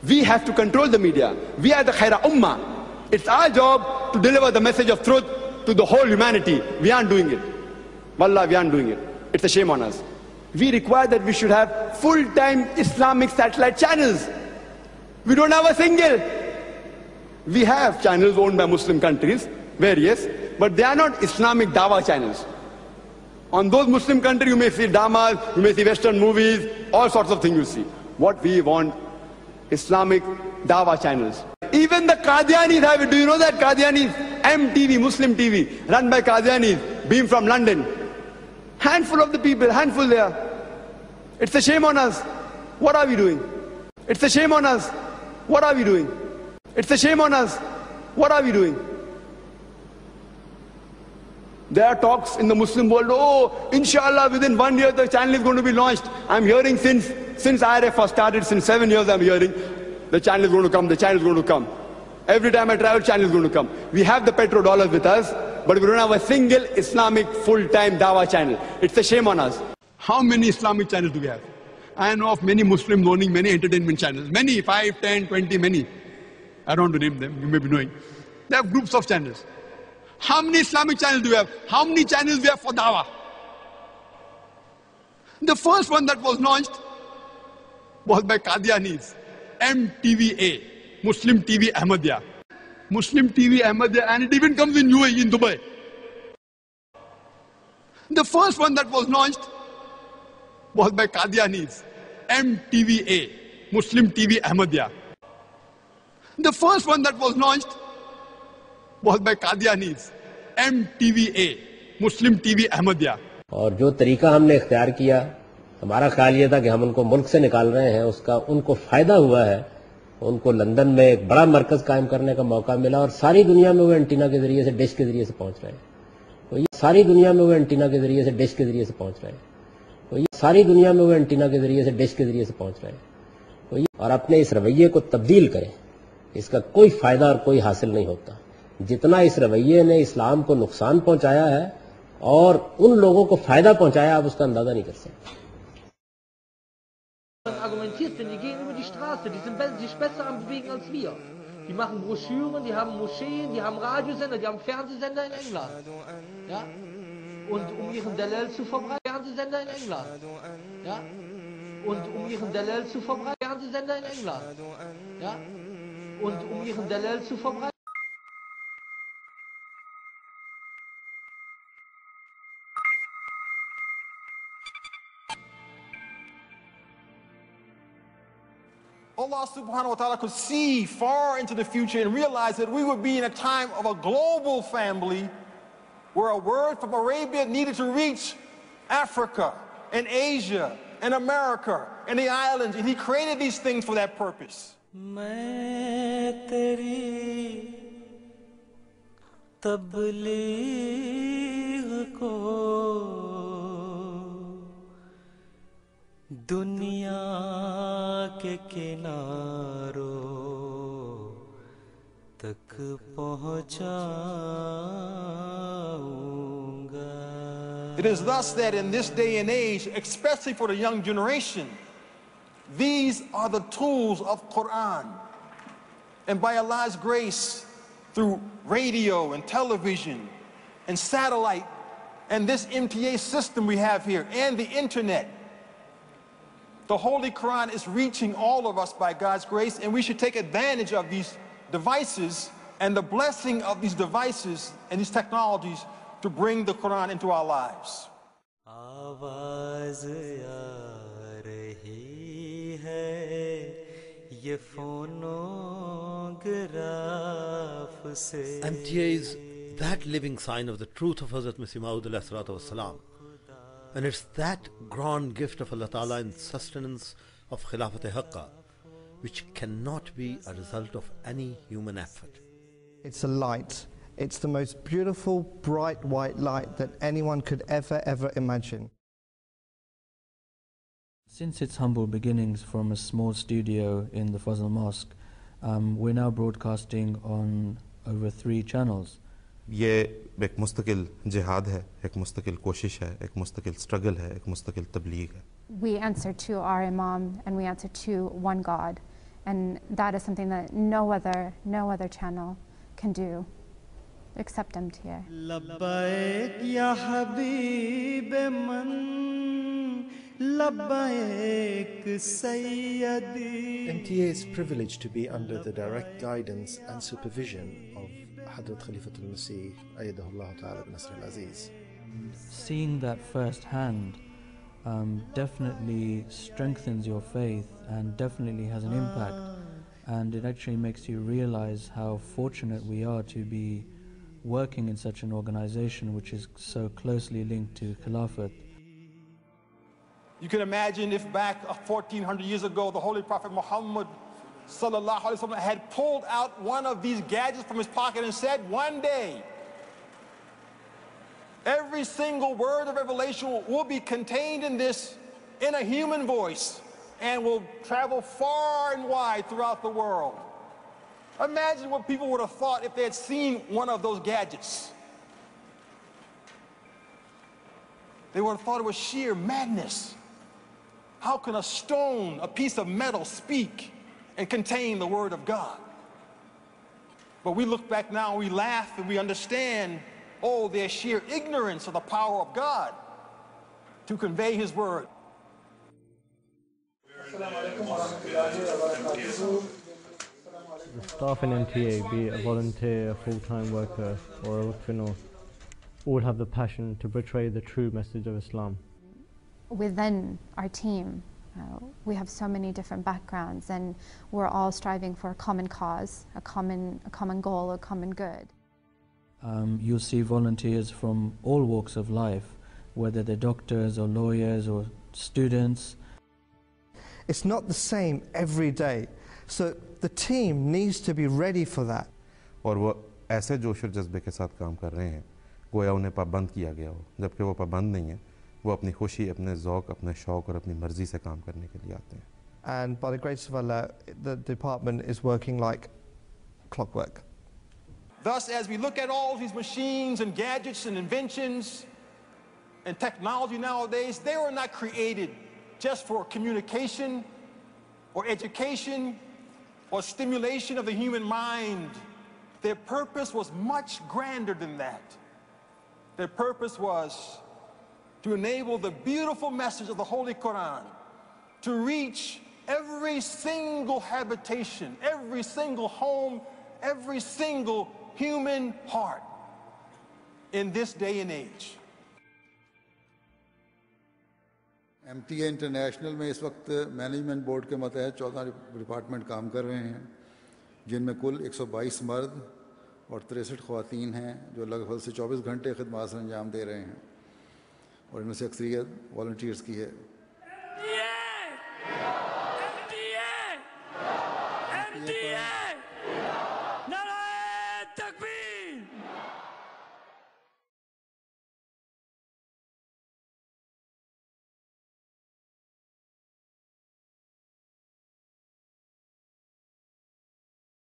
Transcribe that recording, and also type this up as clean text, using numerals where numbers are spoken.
We have to control the media. We are the Khaira Ummah. It's our job to deliver the message of truth to the whole humanity. We aren't doing it. Wallah, we aren't doing it. It's a shame on us. We require that we should have full-time Islamic satellite channels. We don't have a single. We have channels owned by Muslim countries, various, but they are not Islamic Dawah channels. On those Muslim countries, you may see dramas, you may see Western movies, all sorts of things you see. What we want, Islamic Dawah channels. Even the Qadianis have it. Do you know that Qadianis? MTV, Muslim TV, run by Qadianis, being from London. Handful of the people, handful there. It's a shame on us. What are we doing? It's a shame on us. What are we doing? It's a shame on us. What are we doing? There are talks in the Muslim world, oh, inshallah, within 1 year the channel is going to be launched. I'm hearing since IRF was started, since 7 years I'm hearing, the channel is going to come, the channel is going to come. Every time I travel, channel is going to come. We have the petrodollars with us, but we don't have a single Islamic full-time Dawah channel. It's a shame on us. How many Islamic channels do we have? I know of many Muslims owning many entertainment channels. Many, 5, 10, 20, many. I don't want to name them, you may be knowing. They have groups of channels. How many Islamic channels do we have? How many channels do we have for Dawah? The first one that was launched was by Qadianis. MTA, Muslim TV Ahmadiyya. Muslim TV Ahmadiyya, and it even comes in UAE, in Dubai. The first one that was launched was by Qadianis. MTA, Muslim TV Ahmadiyya. The first one that was launched was by Qadianis. MTA, Muslim TV Ahmadiyya. और जो तरीका हमने इख्तियार किया, हमारा ख्याल ये था कि हम उनको मुल्क से निकाल रहे हैं, उसका उनको फायदा हुआ है। उनको लंदन में एक बड़ा मरकज कायम करने का मौका मिला और सारी दुनिया में वो एंटीना के जरिए से, डिश के जरिए से पहुंच रहे हैं। तो ये सारी दुनिया में वो एंटीना के जरिए से, डिश के जरिए से पहुंच रहे हैं। तो ये सारी दुनिया में वो एंटीना के जरिए से, डिश के जरिए से पहुंच रहे हैं। तो ये और अपने इस रवैये को तब्दील करें, इसका कोई फायदा और कोई हासिल नहीं होता। जितना इस रवैये ने इस्लाम को नुकसान पहुंचाया है और उन लोगों को फायदा पहुंचाया, आप उसका अंदाजा नहीं कर सकते। Argumentiert, denn die gehen über die Straße, die sind sich besser am Bewegen als wir. Die machen Broschüren, die haben Moscheen, die haben Radiosender, die haben Fernsehsender in England. Ja? Und um ihren Dalal zu verbreiten, Fernsehsender in England. Ja? Und um ihren Dalal zu verbreiten, Fernsehsender in England. Ja? Und um ihren Dalal zu verbreiten. Allah subhanahu wa ta'ala could see far into the future and realize that we would be in a time of a global family where a word from Arabia needed to reach Africa and Asia and America and the islands, and He created these things for that purpose. दुनिया के किनारों तक पहुंचाऊंगा। It is thus that in this day and age, especially for the young generation, these are the tools of Quran. And by Allah's grace, through radio and television and satellite and this MTA system we have here and the internet, the Holy Quran is reaching all of us by God's grace, and we should take advantage of these devices and the blessing of these devices and these technologies to bring the Quran into our lives. MTA is that living sign of the truth of Hazrat Masih Maud alayhi salatu wassalam. And it's that grand gift of Allah Ta'ala in sustenance of Khilafat-e-Haqqa, which cannot be a result of any human effort. It's a light. It's the most beautiful, bright white light that anyone could ever imagine. Since its humble beginnings from a small studio in the Fazl Mosque, we're now broadcasting on over 3 channels. ये एक मुस्तकिल जिहाद है, एक मुस्तकिल कोशिश है, एक मुस्तकिल स्ट्रगल है, एक मुस्तकिल तबलीग है। We answer to our Imam and we answer to one God, And that is something that no other channel can do except MTA. Labbaik ya habib man, labbaik sayyidi. MTA is privileged to be under the direct guidance and supervision of Hadrat Khalifatul Masih, Ayyadahullah Ta'ala bin Nasr al-Aziz. Seeing that firsthand definitely strengthens your faith and definitely has an impact, and it actually makes you realize how fortunate we are to be working in such an organization which is so closely linked to Khilafat. You can imagine if back 1400 years ago the Holy Prophet Muhammad sallallahu alaihi wasallam had pulled out one of these gadgets from his pocket and said, one day every single word of revelation will be contained in this in a human voice and will travel far and wide throughout the world. Imagine what people would have thought if they had seen one of those gadgets. They would have thought it was sheer madness. How can a stone, a piece of metal, speak and contain the word of God? But we look back now and we laugh and we understand, oh, their sheer ignorance of the power of God to convey his word. The staff in MTA, be it a volunteer, a full-time worker or a Waqf, all have the passion to portray the true message of Islam. Within our team, we have so many different backgrounds, and we're all striving for a common cause, a common goal, a common good. You'll see volunteers from all walks of life, whether they're doctors or lawyers or students. It's not the same every day, so the team needs to be ready for that. और वो ऐसे जोश और जज्बे के साथ काम कर रहे हैं गोया उन्हें पाबंद किया गया हो, जबकि वो पाबंद नहीं है। वो अपनी खुशी, अपने ज़ौक़, अपने शौक़ और अपनी मर्ज़ी से काम करने के लिए आते हैं। And by the grace of Allah, the department is working like clockwork. Thus, as we look at all these machines and gadgets and inventions and technology nowadays, they were not created just for communication or education or stimulation of the human mind. Their purpose was much grander than that. Their purpose was to enable the beautiful message of the Holy Quran to reach every single habitation, every single home, every single human heart in this day and age. MTA international में इस वक्त management board के मतहत 14 department काम कर रहे हैं, जिनमें कुल 122 मर्द और 63 ख़वातीन हैं जो लगभग से 24 घंटे खिदमत अंजाम दे रहे हैं, और इनमें से अक्सरियत वॉलंटियर्स की है।